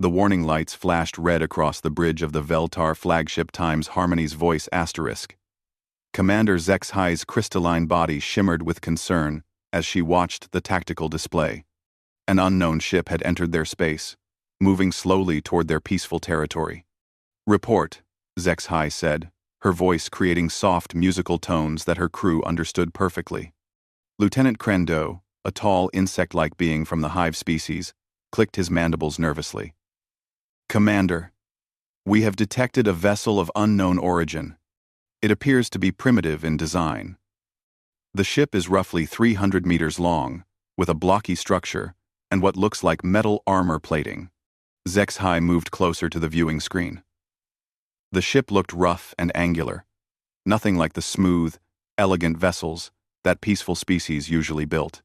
The warning lights flashed red across the bridge of the Veltar flagship times Harmony's voice asterisk. Commander Zexhi's crystalline body shimmered with concern as she watched the tactical display. An unknown ship had entered their space, moving slowly toward their peaceful territory. "Report," Zexhi said, her voice creating soft musical tones that her crew understood perfectly. Lieutenant Crendo, a tall insect-like being from the hive species, clicked his mandibles nervously. "Commander, we have detected a vessel of unknown origin. It appears to be primitive in design. The ship is roughly 300 meters long, with a blocky structure and what looks like metal armor plating." Zexhi moved closer to the viewing screen. The ship looked rough and angular, nothing like the smooth, elegant vessels that peaceful species usually built.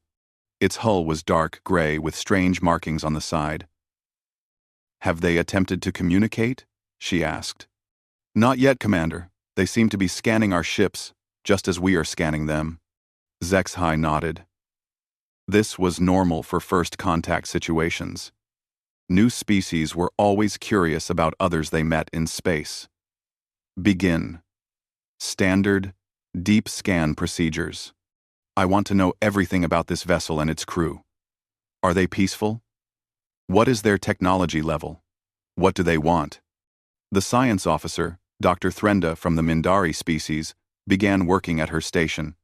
Its hull was dark gray with strange markings on the side. "Have they attempted to communicate?" she asked. "Not yet, Commander. They seem to be scanning our ships, just as we are scanning them." Zexhi nodded. This was normal for first contact situations. New species were always curious about others they met in space. "Begin. Standard, deep scan procedures. I want to know everything about this vessel and its crew. Are they peaceful? What is their technology level? What do they want?" The science officer, Dr. Threnda from the Mindari species, began working at her station.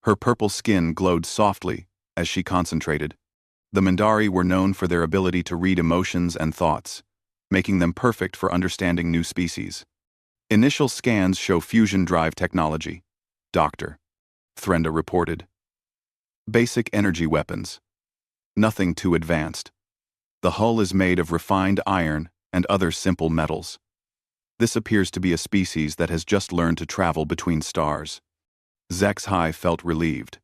Her purple skin glowed softly as she concentrated. The Mindari were known for their ability to read emotions and thoughts, making them perfect for understanding new species. "Initial scans show fusion drive technology," Dr. Threnda reported. "Basic energy weapons. Nothing too advanced. The hull is made of refined iron and other simple metals. This appears to be a species that has just learned to travel between stars." Zexhi felt relieved.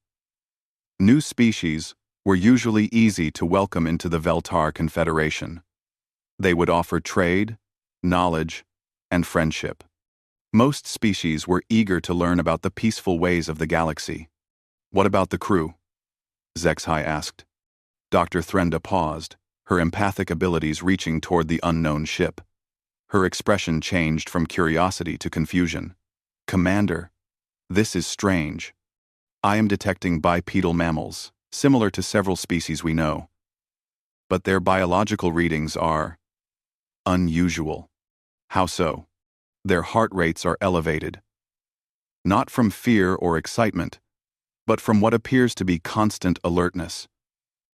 New species were usually easy to welcome into the Veltar Confederation. They would offer trade, knowledge, and friendship. Most species were eager to learn about the peaceful ways of the galaxy. "What about the crew?" Zexhi asked. Dr. Threnda paused, her empathic abilities reaching toward the unknown ship. Her expression changed from curiosity to confusion. "Commander, this is strange. I am detecting bipedal mammals, similar to several species we know. But their biological readings are unusual." "How so?" "Their heart rates are elevated. Not from fear or excitement, but from what appears to be constant alertness.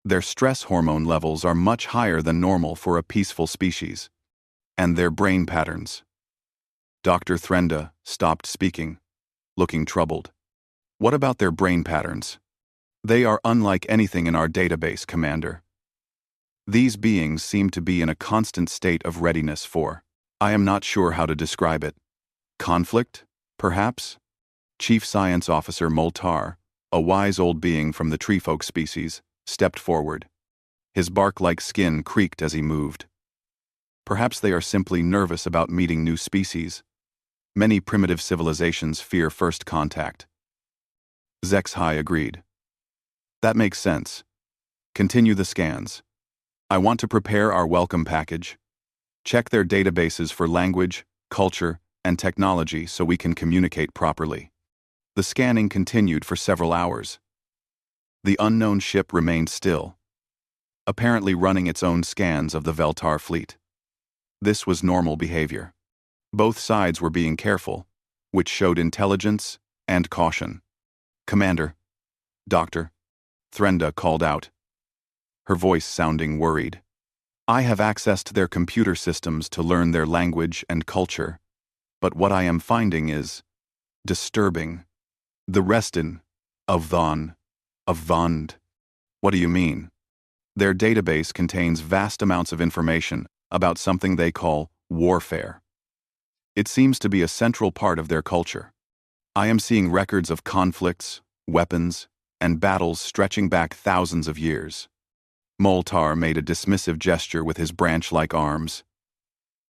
Their stress hormone levels are much higher than normal for a peaceful species. And their brain patterns." Dr. Threnda stopped speaking, looking troubled. "What about their brain patterns?" "They are unlike anything in our database, Commander. These beings seem to be in a constant state of readiness for, I am not sure how to describe it. Conflict, perhaps?" Chief Science Officer Moltar, a wise old being from the treefolk species, stepped forward. His bark-like skin creaked as he moved. "Perhaps they are simply nervous about meeting new species. Many primitive civilizations fear first contact." Zexhi agreed. "That makes sense. Continue the scans. I want to prepare our welcome package. Check their databases for language, culture, and technology so we can communicate properly." The scanning continued for several hours. The unknown ship remained still, apparently running its own scans of the Veltar fleet. This was normal behavior. Both sides were being careful, which showed intelligence and caution. "Commander," Dr. Threnda called out, her voice sounding worried. "I have access to their computer systems to learn their language and culture, but what I am finding is disturbing. The Restin of Vond. What do you mean?" "Their database contains vast amounts of information about something they call warfare. It seems to be a central part of their culture. I am seeing records of conflicts, weapons, and battles stretching back thousands of years." Moltar made a dismissive gesture with his branch-like arms.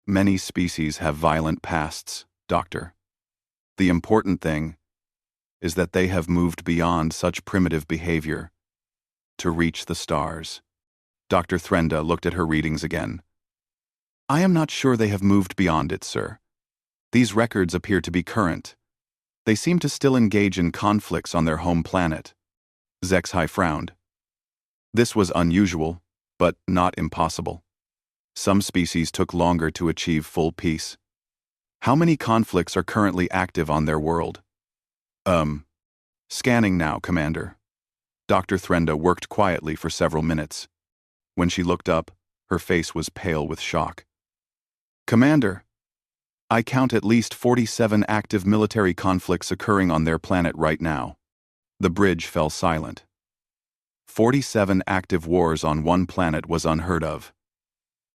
"Many species have violent pasts, Doctor. The important thing is that they have moved beyond such primitive behavior to reach the stars." Dr. Threnda looked at her readings again, I am not sure they have moved beyond it, sir. These records appear to be current. They seem to still engage in conflicts on their home planet. Zexhai frowned. This was unusual, but not impossible. Some species took longer to achieve full peace. How many conflicts are currently active on their world? Scanning now, Commander. Dr. Threnda worked quietly for several minutes. When she looked up, her face was pale with shock. Commander, I count at least 47 active military conflicts occurring on their planet right now. The bridge fell silent. 47 active wars on one planet was unheard of.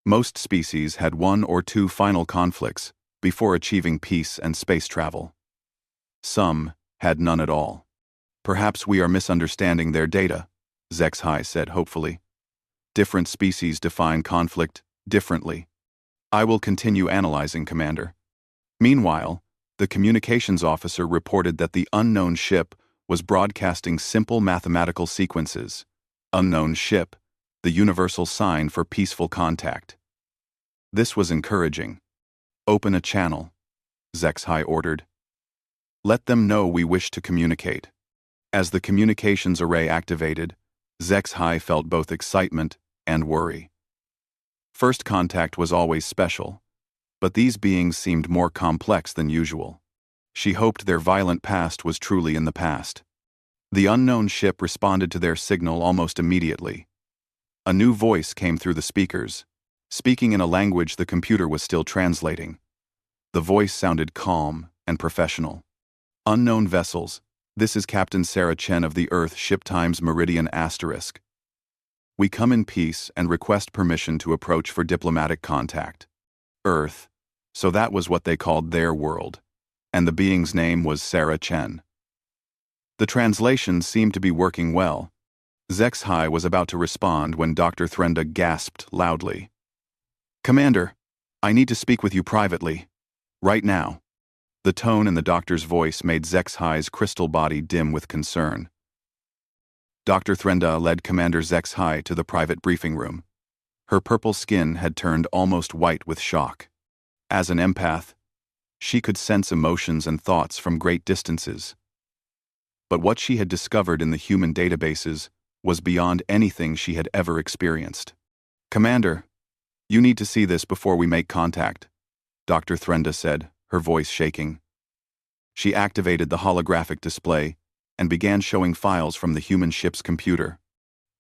Most species had one or two final conflicts before achieving peace and space travel. Some had none at all. Perhaps we are misunderstanding their data, Zexhai said hopefully. Different species define conflict differently. I will continue analyzing, Commander. Meanwhile, the communications officer reported that the unknown ship was broadcasting simple mathematical sequences. Unknown ship, the universal sign for peaceful contact. This was encouraging. Open a channel, Zexhai ordered. Let them know we wish to communicate. As the communications array activated, Zexhai felt both excitement and worry. First contact was always special, but these beings seemed more complex than usual. She hoped their violent past was truly in the past. The unknown ship responded to their signal almost immediately. A new voice came through the speakers, speaking in a language the computer was still translating. The voice sounded calm and professional. Unknown vessels, this is Captain Sarah Chen of the Earth Ship Times Meridian ***. We come in peace and request permission to approach for diplomatic contact. Earth, so that was what they called their world, and the being's name was Sarah Chen. The translation seemed to be working well. Zexhai was about to respond when Dr. Threnda gasped loudly. Commander, I need to speak with you privately. Right now. The tone in the doctor's voice made Zexhai's crystal body dim with concern. Dr. Threnda led Commander Zexhai to the private briefing room. Her purple skin had turned almost white with shock. As an empath, she could sense emotions and thoughts from great distances. But what she had discovered in the human databases was beyond anything she had ever experienced. Commander, you need to see this before we make contact, Dr. Threnda said, her voice shaking. She activated the holographic display and began showing files from the human ship's computer.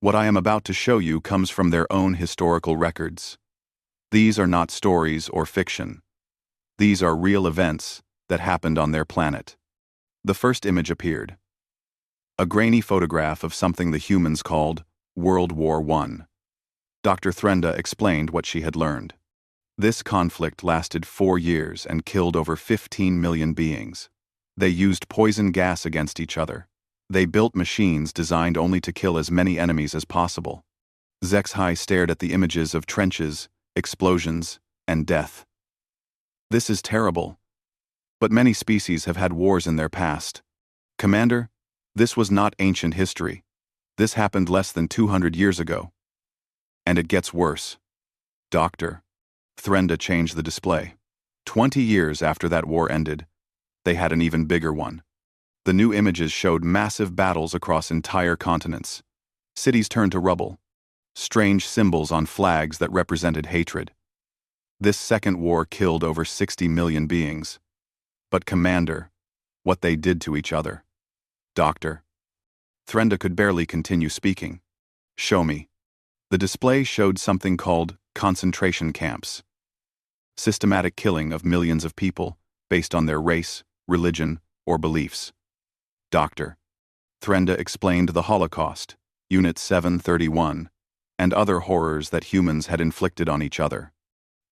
What I am about to show you comes from their own historical records. These are not stories or fiction. These are real events that happened on their planet. The first image appeared. A grainy photograph of something the humans called World War I. Dr. Threnda explained what she had learned. This conflict lasted 4 years and killed over 15 million beings. They used poison gas against each other. They built machines designed only to kill as many enemies as possible. Zexhai stared at the images of trenches, explosions, and death. This is terrible. But many species have had wars in their past. Commander, this was not ancient history. This happened less than 200 years ago. And it gets worse. Doctor. Threnda changed the display. 20 years after that war ended, they had an even bigger one. The new images showed massive battles across entire continents. Cities turned to rubble. Strange symbols on flags that represented hatred. This second war killed over 60 million beings. But Commander, what they did to each other. Doctor. Threnda could barely continue speaking. Show me. The display showed something called concentration camps. Systematic killing of millions of people based on their race, religion, or beliefs. Doctor. Threnda explained the Holocaust, Unit 731, and other horrors that humans had inflicted on each other.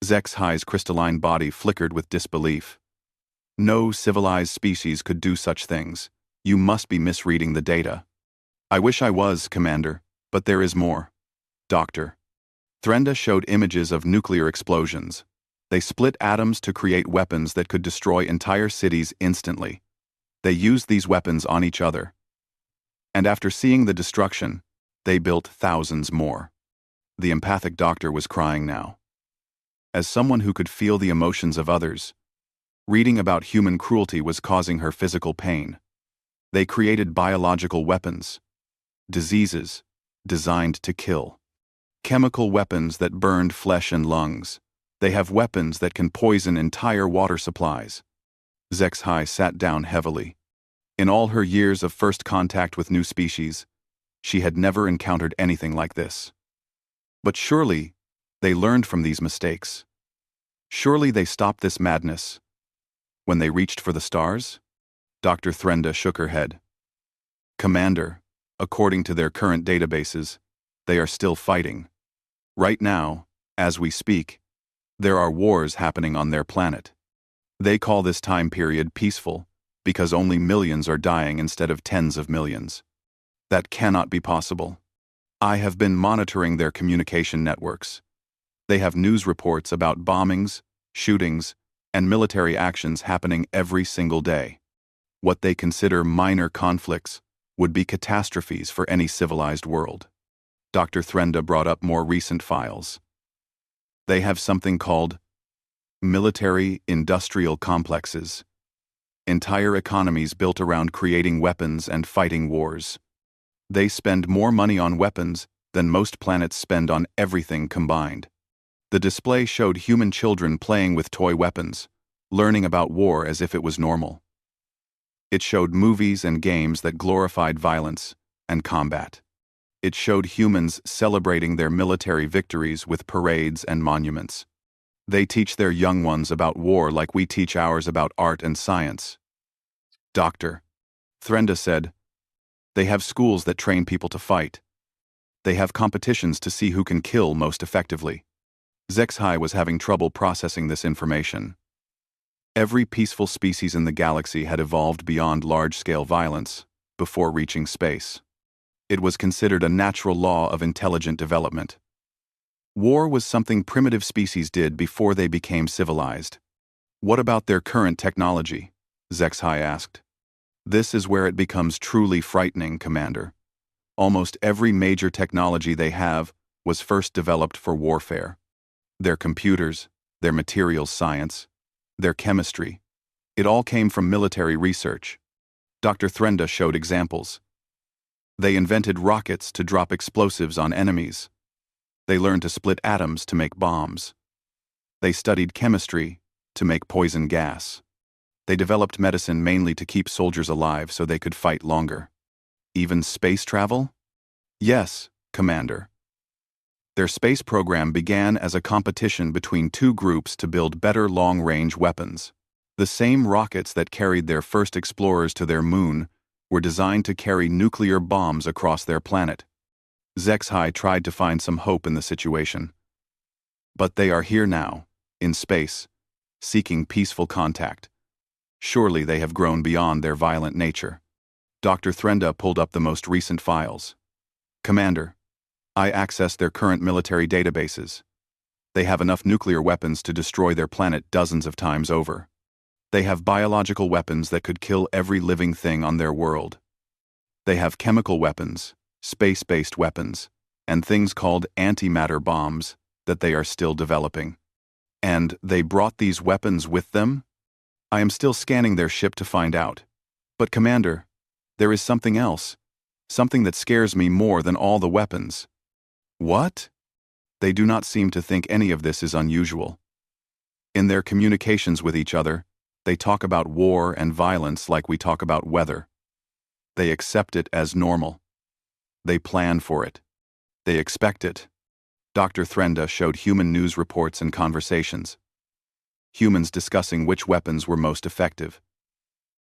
Zexhai's crystalline body flickered with disbelief. No civilized species could do such things. You must be misreading the data. I wish I was, Commander, but there is more. Doctor. Threnda showed images of nuclear explosions. They split atoms to create weapons that could destroy entire cities instantly. They used these weapons on each other. And after seeing the destruction, they built thousands more. The empathic doctor was crying now. As someone who could feel the emotions of others, reading about human cruelty was causing her physical pain. They created biological weapons, diseases, designed to kill. Chemical weapons that burned flesh and lungs. They have weapons that can poison entire water supplies. Zexhai sat down heavily. In all her years of first contact with new species, she had never encountered anything like this. But surely, they learned from these mistakes. Surely they stopped this madness. When they reached for the stars? Dr. Threnda shook her head. Commander, according to their current databases, they are still fighting. Right now, as we speak, there are wars happening on their planet. They call this time period peaceful because only millions are dying instead of tens of millions. That cannot be possible. I have been monitoring their communication networks. They have news reports about bombings, shootings, and military actions happening every single day. What they consider minor conflicts would be catastrophes for any civilized world. Dr. Threnda brought up more recent files. They have something called military-industrial complexes. Entire economies built around creating weapons and fighting wars. They spend more money on weapons than most planets spend on everything combined. The display showed human children playing with toy weapons, learning about war as if it was normal. It showed movies and games that glorified violence and combat. It showed humans celebrating their military victories with parades and monuments. They teach their young ones about war like we teach ours about art and science. Dr. Threnda said, they have schools that train people to fight. They have competitions to see who can kill most effectively. Zexhai was having trouble processing this information. Every peaceful species in the galaxy had evolved beyond large-scale violence before reaching space. It was considered a natural law of intelligent development. War was something primitive species did before they became civilized. What about their current technology? Zexhai asked. This is where it becomes truly frightening, Commander. Almost every major technology they have was first developed for warfare. Their computers, their materials science, their chemistry. It all came from military research. Dr. Threnda showed examples. They invented rockets to drop explosives on enemies. They learned to split atoms to make bombs. They studied chemistry to make poison gas. They developed medicine mainly to keep soldiers alive so they could fight longer. Even space travel? Yes, Commander. Their space program began as a competition between two groups to build better long-range weapons. The same rockets that carried their first explorers to their moon were designed to carry nuclear bombs across their planet. Zexhai tried to find some hope in the situation. But they are here now, in space, seeking peaceful contact. Surely they have grown beyond their violent nature. Dr. Threnda pulled up the most recent files. Commander, I accessed their current military databases. They have enough nuclear weapons to destroy their planet dozens of times over. They have biological weapons that could kill every living thing on their world. They have chemical weapons, space-based weapons, and things called antimatter bombs that they are still developing. And they brought these weapons with them? I am still scanning their ship to find out. But Commander, there is something else. Something that scares me more than all the weapons. What? They do not seem to think any of this is unusual. In their communications with each other, they talk about war and violence like we talk about weather. They accept it as normal. They plan for it. They expect it. Dr. Threnda showed human news reports and conversations. Humans discussing which weapons were most effective.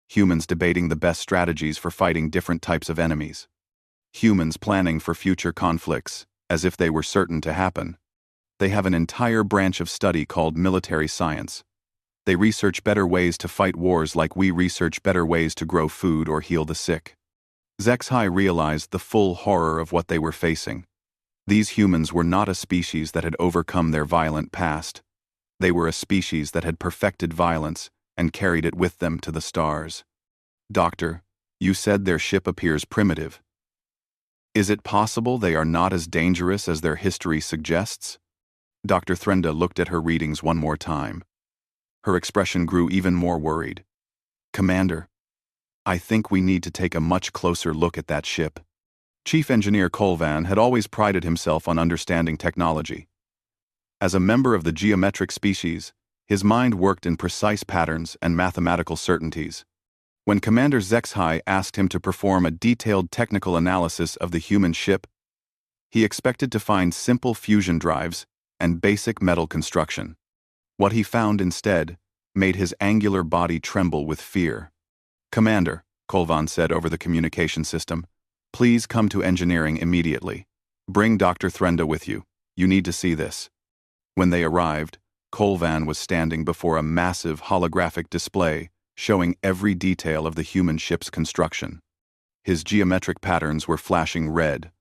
Humans debating the best strategies for fighting different types of enemies. Humans planning for future conflicts, as if they were certain to happen. They have an entire branch of study called military science. They research better ways to fight wars like we research better ways to grow food or heal the sick. Zexhai realized the full horror of what they were facing. These humans were not a species that had overcome their violent past. They were a species that had perfected violence and carried it with them to the stars. Doctor, you said their ship appears primitive. Is it possible they are not as dangerous as their history suggests? Dr. Threnda looked at her readings one more time. Her expression grew even more worried. Commander, I think we need to take a much closer look at that ship. Chief Engineer Colvan had always prided himself on understanding technology. As a member of the geometric species, his mind worked in precise patterns and mathematical certainties. When Commander Zexhai asked him to perform a detailed technical analysis of the human ship, he expected to find simple fusion drives and basic metal construction. What he found instead made his angular body tremble with fear. Commander, Colvan said over the communication system, please come to engineering immediately. Bring Dr. Threnda with you. You need to see this. When they arrived, Colvan was standing before a massive holographic display showing every detail of the human ship's construction. His geometric patterns were flashing red,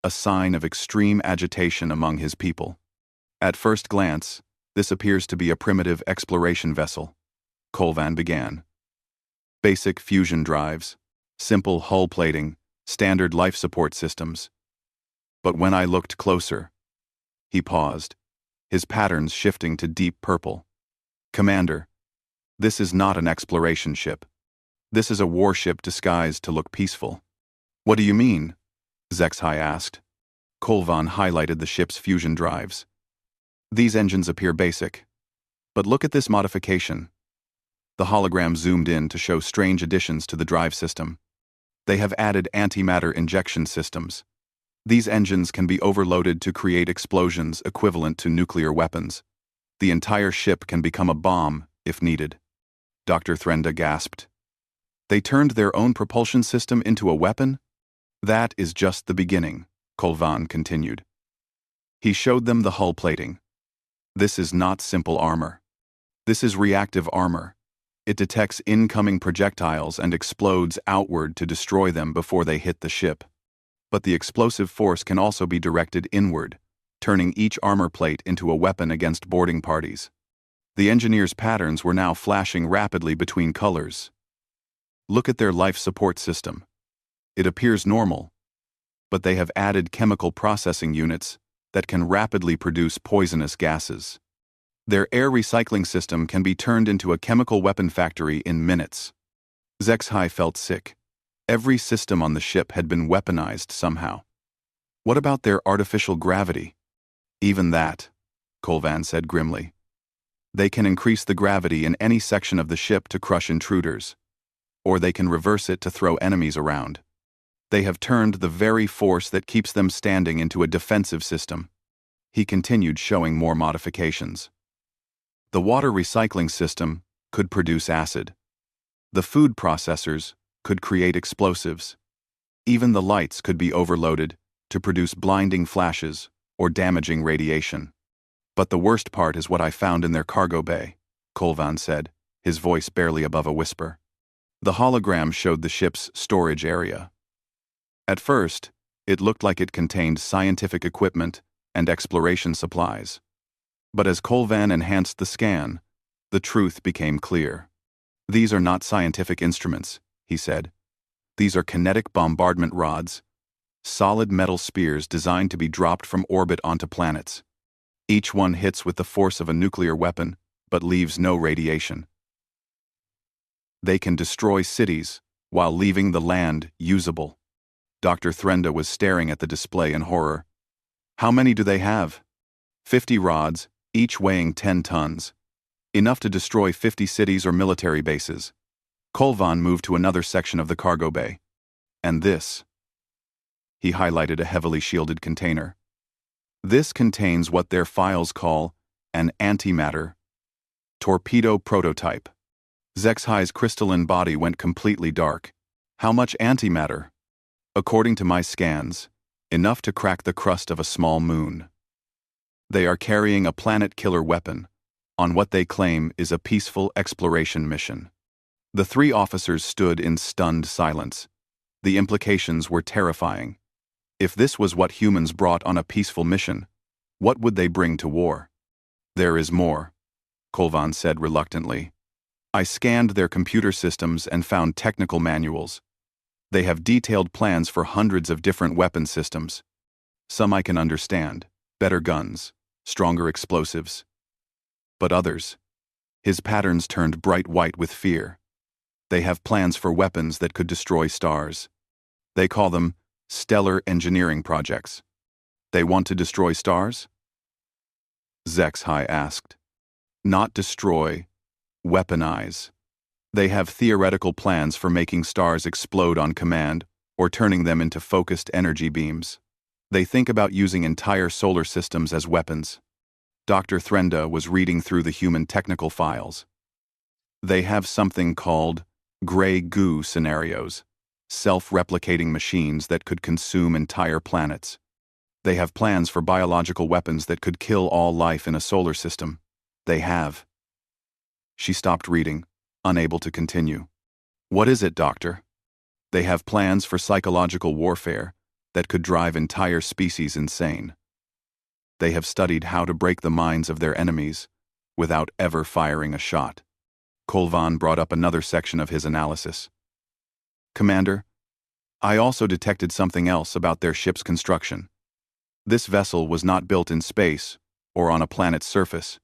a sign of extreme agitation among his people. At first glance, this appears to be a primitive exploration vessel. Colvan began. Basic fusion drives, simple hull plating, standard life support systems. But when I looked closer, he paused, his patterns shifting to deep purple. Commander, this is not an exploration ship. This is a warship disguised to look peaceful. What do you mean? Zexhai asked. Colvan highlighted the ship's fusion drives. These engines appear basic. But look at this modification. The hologram zoomed in to show strange additions to the drive system. They have added antimatter injection systems. These engines can be overloaded to create explosions equivalent to nuclear weapons. The entire ship can become a bomb, if needed. Dr. Threnda gasped. They turned their own propulsion system into a weapon? That is just the beginning, Colvan continued. He showed them the hull plating. This is not simple armor. This is reactive armor. It detects incoming projectiles and explodes outward to destroy them before they hit the ship. But the explosive force can also be directed inward, turning each armor plate into a weapon against boarding parties. The engineers' patterns were now flashing rapidly between colors. Look at their life support system. It appears normal, but they have added chemical processing units that can rapidly produce poisonous gases. Their air recycling system can be turned into a chemical weapon factory in minutes. Zexhai felt sick. Every system on the ship had been weaponized somehow. What about their artificial gravity? Even that, Colvan said grimly. They can increase the gravity in any section of the ship to crush intruders, or they can reverse it to throw enemies around. They have turned the very force that keeps them standing into a defensive system. He continued showing more modifications. The water recycling system could produce acid. The food processors could create explosives. Even the lights could be overloaded to produce blinding flashes or damaging radiation. But the worst part is what I found in their cargo bay, Colvan said, his voice barely above a whisper. The hologram showed the ship's storage area. At first, it looked like it contained scientific equipment and exploration supplies. But as Colvan enhanced the scan, the truth became clear. These are not scientific instruments, he said. These are kinetic bombardment rods, solid metal spears designed to be dropped from orbit onto planets. Each one hits with the force of a nuclear weapon, but leaves no radiation. They can destroy cities while leaving the land usable. Dr. Threnda was staring at the display in horror. How many do they have? 50 rods, each weighing 10 tons. Enough to destroy 50 cities or military bases. Colvan moved to another section of the cargo bay. And this. He highlighted a heavily shielded container. This contains what their files call an antimatter torpedo prototype. Zexhai's crystalline body went completely dark. How much antimatter? According to my scans, enough to crack the crust of a small moon. They are carrying a planet-killer weapon on what they claim is a peaceful exploration mission. The three officers stood in stunned silence. The implications were terrifying. If this was what humans brought on a peaceful mission, what would they bring to war? There is more, Colvan said reluctantly. I scanned their computer systems and found technical manuals. They have detailed plans for hundreds of different weapon systems. Some I can understand, better guns, stronger explosives. But others, his patterns turned bright white with fear. They have plans for weapons that could destroy stars. They call them stellar engineering projects. They want to destroy stars? HFY asked. Not destroy, weaponize. They have theoretical plans for making stars explode on command or turning them into focused energy beams. They think about using entire solar systems as weapons. Dr. Threnda was reading through the human technical files. They have something called gray goo scenarios, self-replicating machines that could consume entire planets. They have plans for biological weapons that could kill all life in a solar system. They have. She stopped reading, unable to continue. What is it, Doctor? They have plans for psychological warfare that could drive entire species insane. They have studied how to break the minds of their enemies without ever firing a shot. Kolvan brought up another section of his analysis. Commander, I also detected something else about their ship's construction. This vessel was not built in space or on a planet's surface.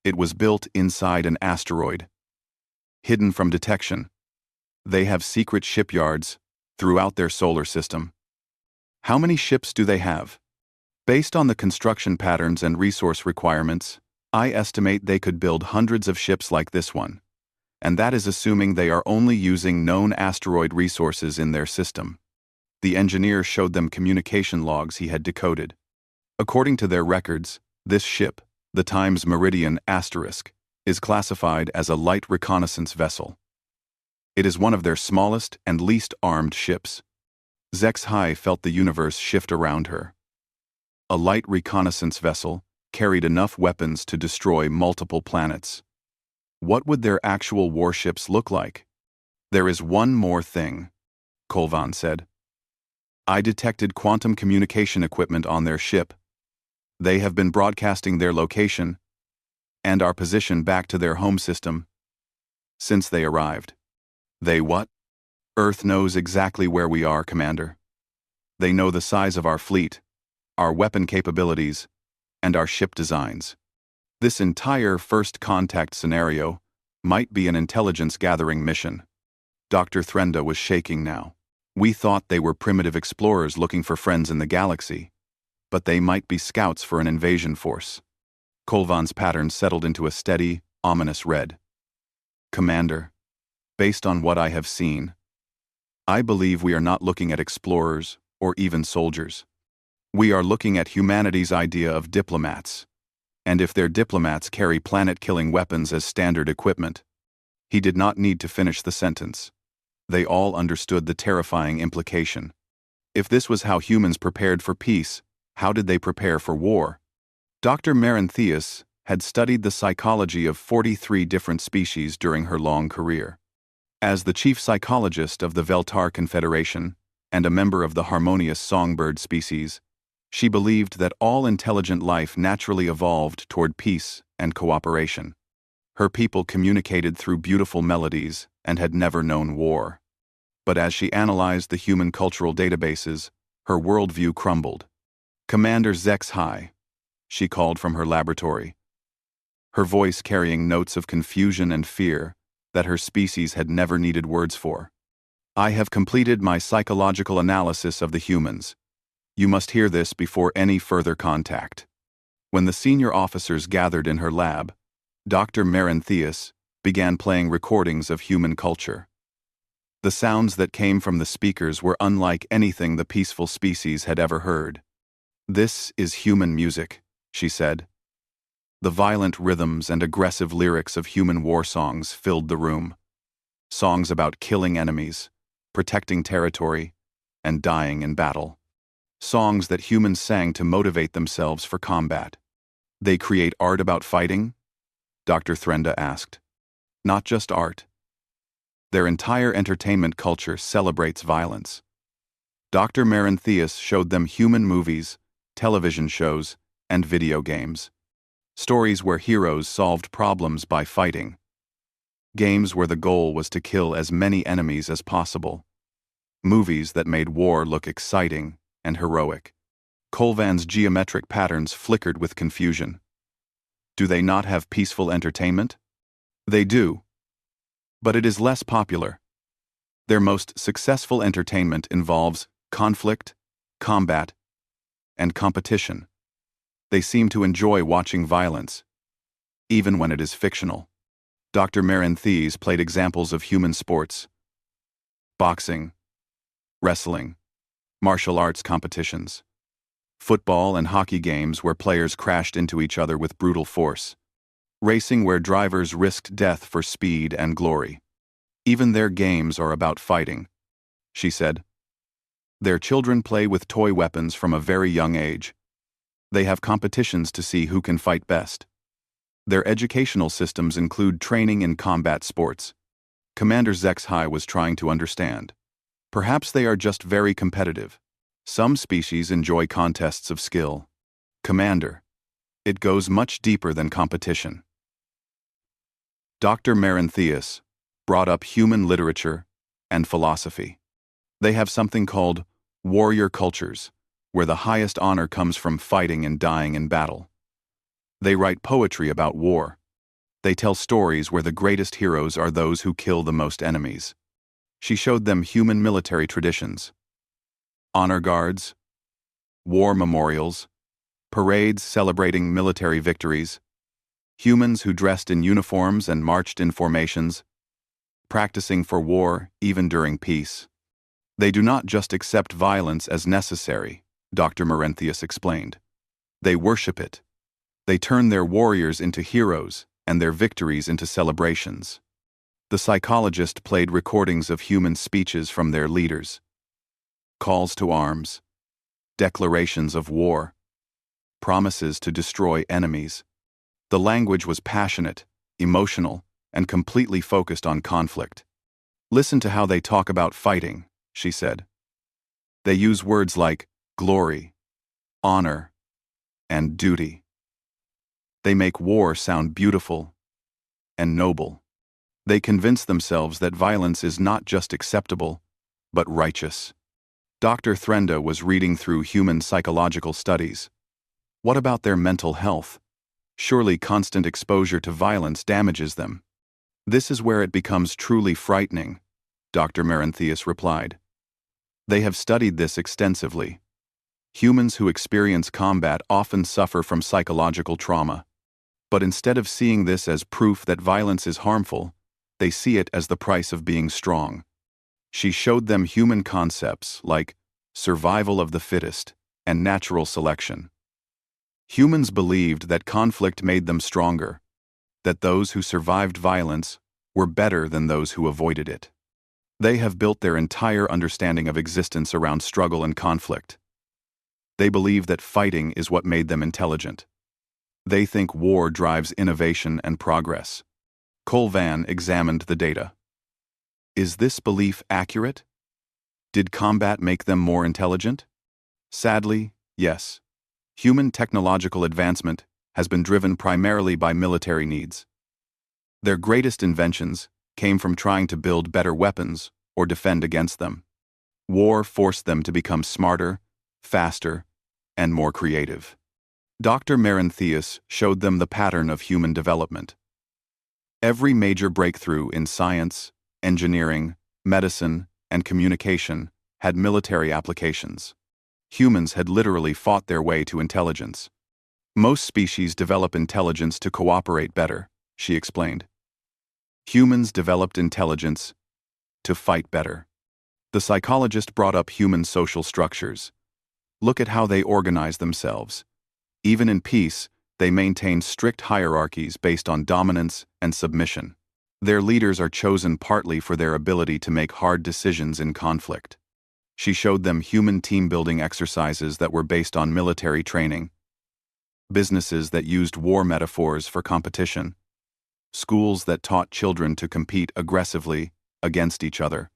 It was built inside an asteroid. Hidden from detection. They have secret shipyards throughout their solar system. How many ships do they have? Based on the construction patterns and resource requirements, I estimate they could build hundreds of ships like this one. And that is assuming they are only using known asteroid resources in their system. The engineer showed them communication logs he had decoded. According to their records, this ship, the Times Meridian Asterisk, is classified as a light reconnaissance vessel. It is one of their smallest and least armed ships. HFY felt the universe shift around her. A light reconnaissance vessel carried enough weapons to destroy multiple planets. What would their actual warships look like? There is one more thing, Kolvan said. I detected quantum communication equipment on their ship. They have been broadcasting their location and our position back to their home system since they arrived. They what? Earth knows exactly where we are, Commander. They know the size of our fleet, our weapon capabilities, and our ship designs. This entire first contact scenario might be an intelligence-gathering mission. Dr. Threnda was shaking now. We thought they were primitive explorers looking for friends in the galaxy, but they might be scouts for an invasion force. Kolvan's pattern settled into a steady, ominous red. Commander, based on what I have seen, I believe we are not looking at explorers or even soldiers. We are looking at humanity's idea of diplomats. And if their diplomats carry planet-killing weapons as standard equipment. He did not need to finish the sentence. They all understood the terrifying implication. If this was how humans prepared for peace, how did they prepare for war? Dr. Maranthius had studied the psychology of 43 different species during her long career. As the chief psychologist of the Veltar Confederation and a member of the harmonious songbird species, she believed that all intelligent life naturally evolved toward peace and cooperation. Her people communicated through beautiful melodies and had never known war. But as she analyzed the human cultural databases, her worldview crumbled. Commander HFY, she called from her laboratory, her voice carrying notes of confusion and fear that her species had never needed words for. I have completed my psychological analysis of the humans. You must hear this before any further contact. When the senior officers gathered in her lab, Dr. Maranthius began playing recordings of human culture. The sounds that came from the speakers were unlike anything the peaceful species had ever heard. This is human music, she said. The violent rhythms and aggressive lyrics of human war songs filled the room. Songs about killing enemies, protecting territory, and dying in battle. Songs that humans sang to motivate themselves for combat. They create art about fighting? Dr. Threnda asked. Not just art. Their entire entertainment culture celebrates violence. Dr. Maranthius showed them human movies, television shows, and video games. Stories where heroes solved problems by fighting. Games where the goal was to kill as many enemies as possible. Movies that made war look exciting and heroic. Colvan's geometric patterns flickered with confusion. Do they not have peaceful entertainment? They do. But it is less popular. Their most successful entertainment involves conflict, combat, and competition. They seem to enjoy watching violence, even when it is fictional. Dr. Maranthes played examples of human sports: boxing, wrestling, martial arts competitions, football and hockey games where players crashed into each other with brutal force, racing where drivers risked death for speed and glory. Even their games are about fighting, she said. Their children play with toy weapons from a very young age. They have competitions to see who can fight best. Their educational systems include training in combat sports. Commander HFY was trying to understand. Perhaps they are just very competitive. Some species enjoy contests of skill. Commander, it goes much deeper than competition. Dr. Maranthes brought up human literature and philosophy. They have something called warrior cultures, where the highest honor comes from fighting and dying in battle. They write poetry about war. They tell stories where the greatest heroes are those who kill the most enemies. She showed them human military traditions: honor guards, war memorials, parades celebrating military victories, humans who dressed in uniforms and marched in formations, practicing for war even during peace. They do not just accept violence as necessary, Dr. Maranthes explained. They worship it. They turn their warriors into heroes and their victories into celebrations. The psychologist played recordings of human speeches from their leaders: calls to arms, declarations of war, promises to destroy enemies. The language was passionate, emotional, and completely focused on conflict. Listen to how they talk about fighting, she said. They use words like glory, honor, and duty. They make war sound beautiful and noble. They convince themselves that violence is not just acceptable, but righteous. Dr. Threnda was reading through human psychological studies. What about their mental health? Surely constant exposure to violence damages them. This is where it becomes truly frightening, Dr. Maranthes replied. They have studied this extensively. Humans who experience combat often suffer from psychological trauma. But instead of seeing this as proof that violence is harmful, they see it as the price of being strong. She showed them human concepts like survival of the fittest and natural selection. Humans believed that conflict made them stronger, that those who survived violence were better than those who avoided it. They have built their entire understanding of existence around struggle and conflict. They believe that fighting is what made them intelligent. They think war drives innovation and progress. Colvan examined the data. Is this belief accurate? Did combat make them more intelligent? Sadly, yes. Human technological advancement has been driven primarily by military needs. Their greatest inventions came from trying to build better weapons or defend against them. War forced them to become smarter, faster, and more creative. Dr. Maranthes showed them the pattern of human development. Every major breakthrough in science, engineering, medicine, and communication had military applications. Humans had literally fought their way to intelligence. Most species develop intelligence to cooperate better, she explained. Humans developed intelligence to fight better. The psychologist brought up human social structures. Look at how they organize themselves. Even in peace, they maintain strict hierarchies based on dominance and submission. Their leaders are chosen partly for their ability to make hard decisions in conflict. She showed them human team-building exercises that were based on military training, businesses that used war metaphors for competition, schools that taught children to compete aggressively against each other.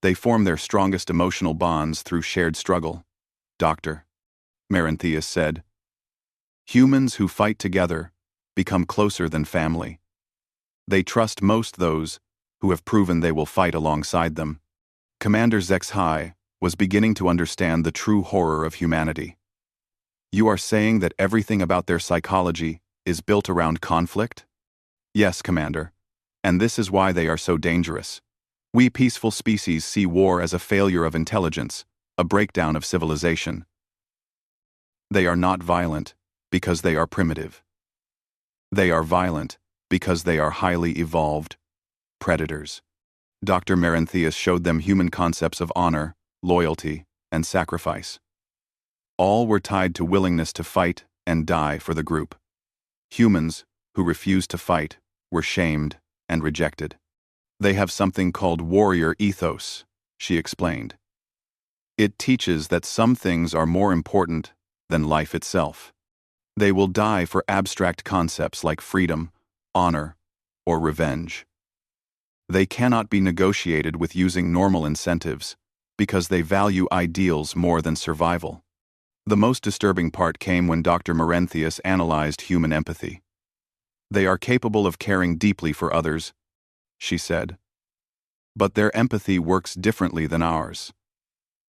They form their strongest emotional bonds through shared struggle, Dr. Maranthes said. Humans who fight together become closer than family. They trust most those who have proven they will fight alongside them. Commander HFY was beginning to understand the true horror of humanity. You are saying that everything about their psychology is built around conflict? Yes, Commander. And this is why they are so dangerous. We peaceful species see war as a failure of intelligence, a breakdown of civilization. They are not violent because they are primitive. They are violent because they are highly evolved predators. Dr. Merenthius showed them human concepts of honor, loyalty, and sacrifice. All were tied to willingness to fight and die for the group. Humans who refused to fight were shamed and rejected. They have something called warrior ethos, she explained. It teaches that some things are more important than life itself. They will die for abstract concepts like freedom, honor, or revenge. They cannot be negotiated with using normal incentives because they value ideals more than survival. The most disturbing part came when Dr. Merenthius analyzed human empathy. They are capable of caring deeply for others, she said. But their empathy works differently than ours.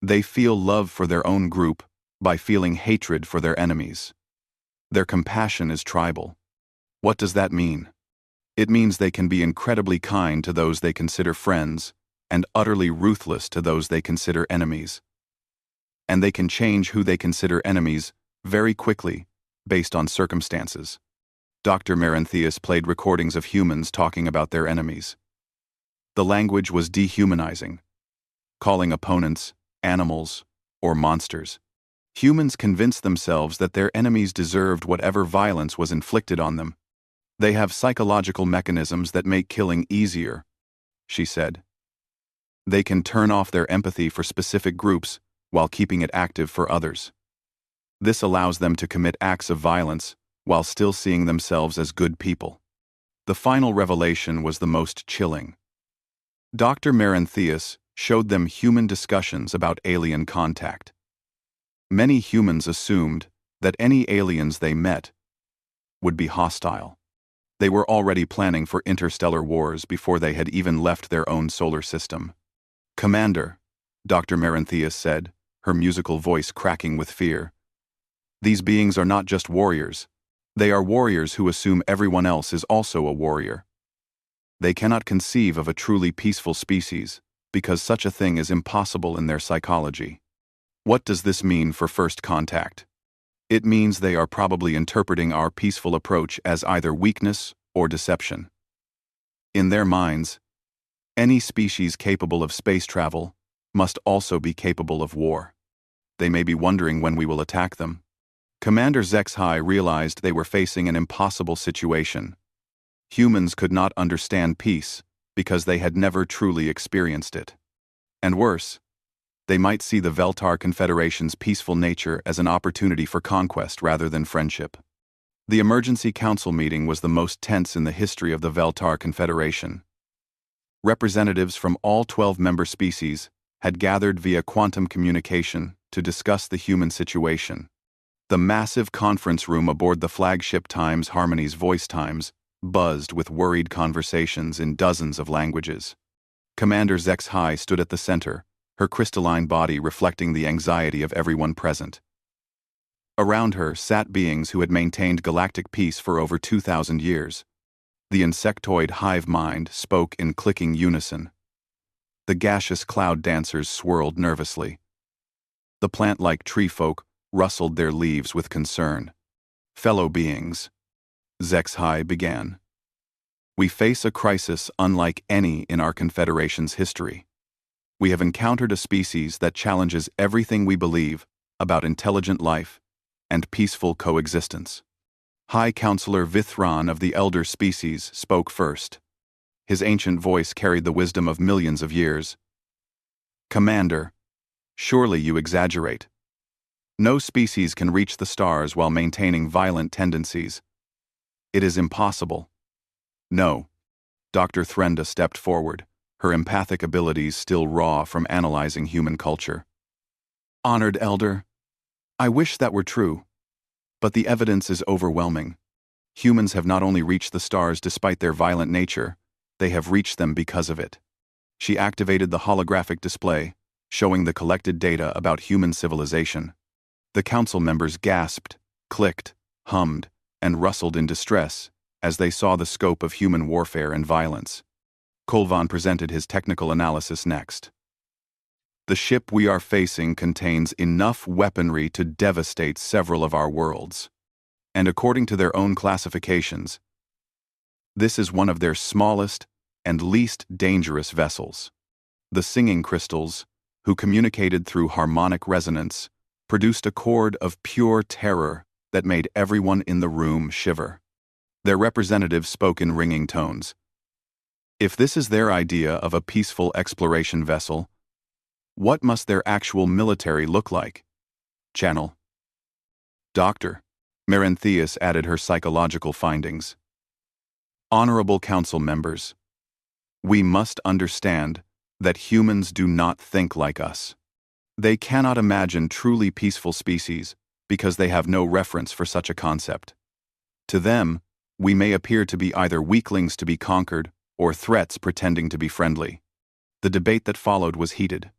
They feel love for their own group by feeling hatred for their enemies. Their compassion is tribal. What does that mean? It means they can be incredibly kind to those they consider friends and utterly ruthless to those they consider enemies. And they can change who they consider enemies very quickly based on circumstances. Dr. Merenthius played recordings of humans talking about their enemies. The language was dehumanizing, calling opponents animals or monsters. Humans convinced themselves that their enemies deserved whatever violence was inflicted on them. They have psychological mechanisms that make killing easier, she said. They can turn off their empathy for specific groups while keeping it active for others. This allows them to commit acts of violence while still seeing themselves as good people. The final revelation was the most chilling. Dr. Merenthius showed them human discussions about alien contact. Many humans assumed that any aliens they met would be hostile. They were already planning for interstellar wars before they had even left their own solar system. Commander, Dr. Merenthius said, her musical voice cracking with fear. These beings are not just warriors. They are warriors who assume everyone else is also a warrior. They cannot conceive of a truly peaceful species because such a thing is impossible in their psychology. What does this mean for first contact? It means they are probably interpreting our peaceful approach as either weakness or deception. In their minds, any species capable of space travel must also be capable of war. They may be wondering when we will attack them. Commander ZXHY realized they were facing an impossible situation. Humans could not understand peace because they had never truly experienced it. And worse, they might see the Veltar Confederation's peaceful nature as an opportunity for conquest rather than friendship. The emergency council meeting was the most tense in the history of the Veltar Confederation. Representatives from all 12 member species had gathered via quantum communication to discuss the human situation. The massive conference room aboard the flagship Times Harmony's Voice Times buzzed with worried conversations in dozens of languages. Commander ZXHY stood at the center, her crystalline body reflecting the anxiety of everyone present. Around her sat beings who had maintained galactic peace for over 2,000 years. The insectoid hive mind spoke in clicking unison. The gaseous cloud dancers swirled nervously. The plant-like tree folk rustled their leaves with concern. Fellow beings, ZXHY began. We face a crisis unlike any in our Confederation's history. We have encountered a species that challenges everything we believe about intelligent life and peaceful coexistence. High Counselor Vithran of the Elder Species spoke first. His ancient voice carried the wisdom of millions of years. Commander, surely you exaggerate. No species can reach the stars while maintaining violent tendencies. It is impossible. No. Dr. Threnda stepped forward, her empathic abilities still raw from analyzing human culture. Honored Elder, I wish that were true. But the evidence is overwhelming. Humans have not only reached the stars despite their violent nature, they have reached them because of it. She activated the holographic display, showing the collected data about human civilization. The council members gasped, clicked, hummed, and rustled in distress as they saw the scope of human warfare and violence. Kolvan presented his technical analysis next. The ship we are facing contains enough weaponry to devastate several of our worlds. And according to their own classifications, this is one of their smallest and least dangerous vessels. The singing crystals, who communicated through harmonic resonance, produced a chord of pure terror that made everyone in the room shiver. Their representative spoke in ringing tones. If this is their idea of a peaceful exploration vessel, what must their actual military look like? Channel. Dr. Merentheus added her psychological findings. Honorable council members, we must understand that humans do not think like us. They cannot imagine truly peaceful species because they have no reference for such a concept. To them, we may appear to be either weaklings to be conquered or threats pretending to be friendly. The debate that followed was heated.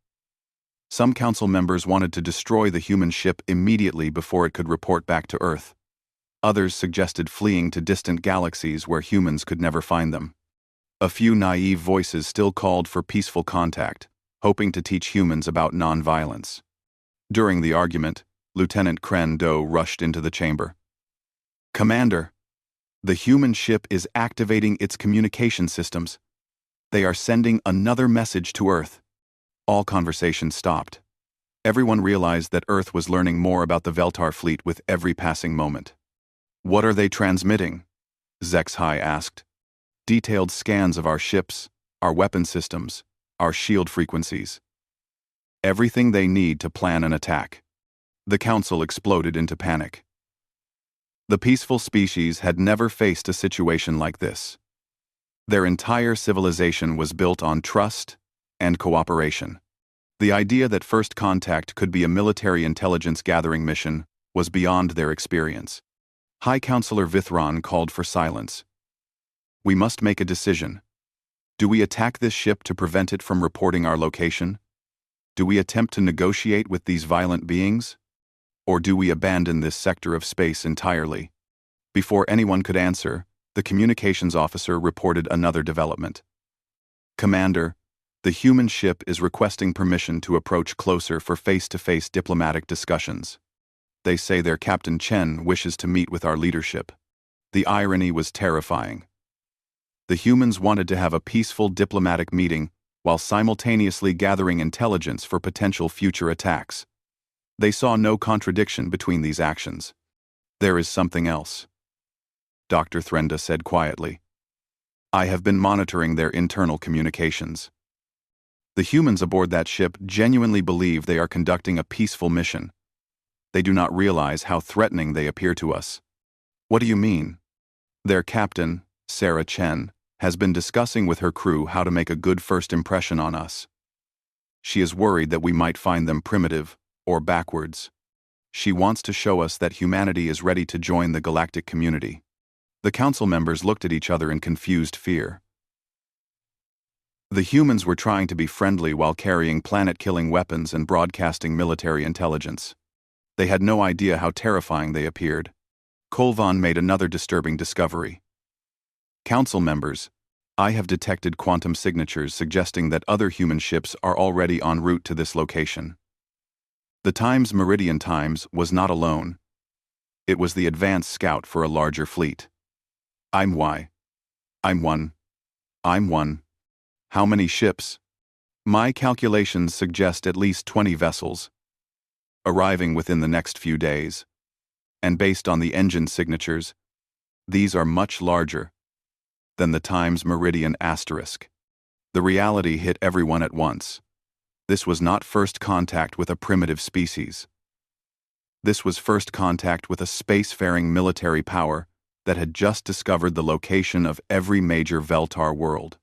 Some council members wanted to destroy the human ship immediately before it could report back to Earth. Others suggested fleeing to distant galaxies where humans could never find them. A few naive voices still called for peaceful contact, hoping to teach humans about nonviolence. During the argument, Lieutenant Kren Do rushed into the chamber. Commander, the human ship is activating its communication systems. They are sending another message to Earth. All conversation stopped. Everyone realized that Earth was learning more about the Veltar fleet with every passing moment. What are they transmitting? Zexhai asked. Detailed scans of our ships, our weapon systems, our shield frequencies. Everything they need to plan an attack. The council exploded into panic. The peaceful species had never faced a situation like this. Their entire civilization was built on trust and cooperation. The idea that first contact could be a military intelligence gathering mission was beyond their experience. High Counselor Vithron called for silence. We must make a decision. Do we attack this ship to prevent it from reporting our location? Do we attempt to negotiate with these violent beings? Or do we abandon this sector of space entirely? Before anyone could answer, the communications officer reported another development. Commander, the human ship is requesting permission to approach closer for face-to-face diplomatic discussions. They say their Captain Chen wishes to meet with our leadership. The irony was terrifying. The humans wanted to have a peaceful diplomatic meeting while simultaneously gathering intelligence for potential future attacks. They saw no contradiction between these actions. There is something else. Dr. Threnda said quietly. I have been monitoring their internal communications. The humans aboard that ship genuinely believe they are conducting a peaceful mission. They do not realize how threatening they appear to us. What do you mean? Their captain, Sarah Chen, has been discussing with her crew how to make a good first impression on us. She is worried that we might find them primitive or backwards. She wants to show us that humanity is ready to join the galactic community. The council members looked at each other in confused fear. The humans were trying to be friendly while carrying planet-killing weapons and broadcasting military intelligence. They had no idea how terrifying they appeared. Kolvan made another disturbing discovery. Council members, I have detected quantum signatures suggesting that other human ships are already en route to this location. The Times Meridian Times was not alone. It was the advance scout for a larger fleet. I'm one. How many ships? My calculations suggest at least 20 vessels, arriving within the next few days. And based on the engine signatures, these are much larger than the Times Meridian asterisk. The reality hit everyone at once. This was not first contact with a primitive species. This was first contact with a spacefaring military power that had just discovered the location of every major Veltar world.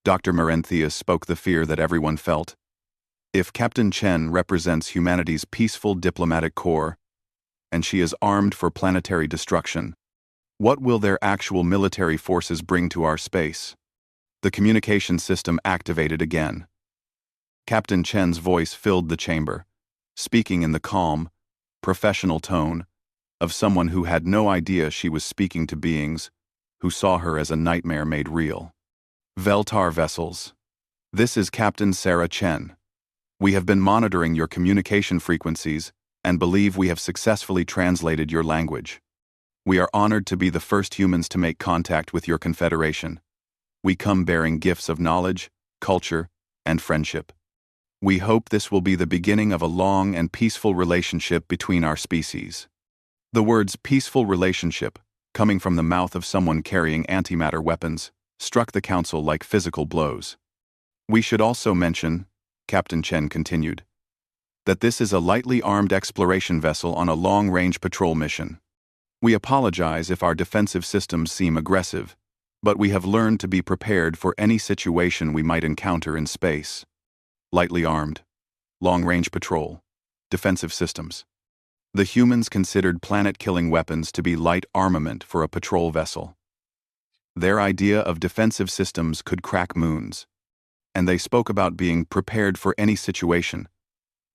Dr. Merentheus spoke the fear that everyone felt. If Captain Chen represents humanity's peaceful diplomatic corps, and she is armed for planetary destruction, what will their actual military forces bring to our space? The communication system activated again. Captain Chen's voice filled the chamber, speaking in the calm, professional tone of someone who had no idea she was speaking to beings who saw her as a nightmare made real. Veltar vessels. This is Captain Sarah Chen. We have been monitoring your communication frequencies and believe we have successfully translated your language. We are honored to be the first humans to make contact with your confederation. We come bearing gifts of knowledge, culture, and friendship. We hope this will be the beginning of a long and peaceful relationship between our species. The words peaceful relationship, coming from the mouth of someone carrying antimatter weapons, struck the council like physical blows. We should also mention, Captain Chen continued, that this is a lightly armed exploration vessel on a long-range patrol mission. We apologize if our defensive systems seem aggressive, but we have learned to be prepared for any situation we might encounter in space. Lightly armed, long-range patrol, defensive systems. The humans considered planet-killing weapons to be light armament for a patrol vessel. Their idea of defensive systems could crack moons, and they spoke about being prepared for any situation,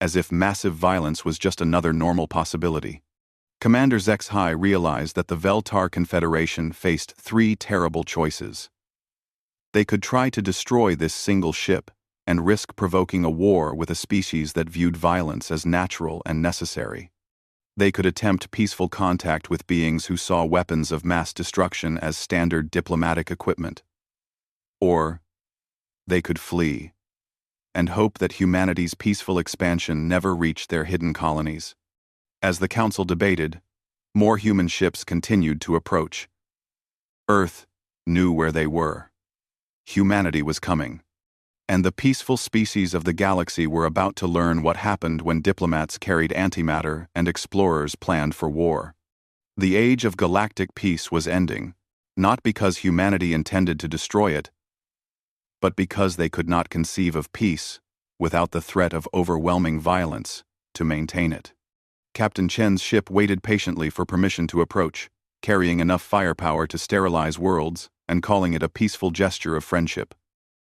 as if massive violence was just another normal possibility. Commander ZXHY realized that the Veltar Confederation faced three terrible choices. They could try to destroy this single ship and risk provoking a war with a species that viewed violence as natural and necessary. They could attempt peaceful contact with beings who saw weapons of mass destruction as standard diplomatic equipment. Or they could flee and hope that humanity's peaceful expansion never reached their hidden colonies. As the council debated, more human ships continued to approach. Earth knew where they were. Humanity was coming, and the peaceful species of the galaxy were about to learn what happened when diplomats carried antimatter and explorers planned for war. The age of galactic peace was ending, not because humanity intended to destroy it, but because they could not conceive of peace without the threat of overwhelming violence to maintain it. Captain Chen's ship waited patiently for permission to approach, carrying enough firepower to sterilize worlds and calling it a peaceful gesture of friendship.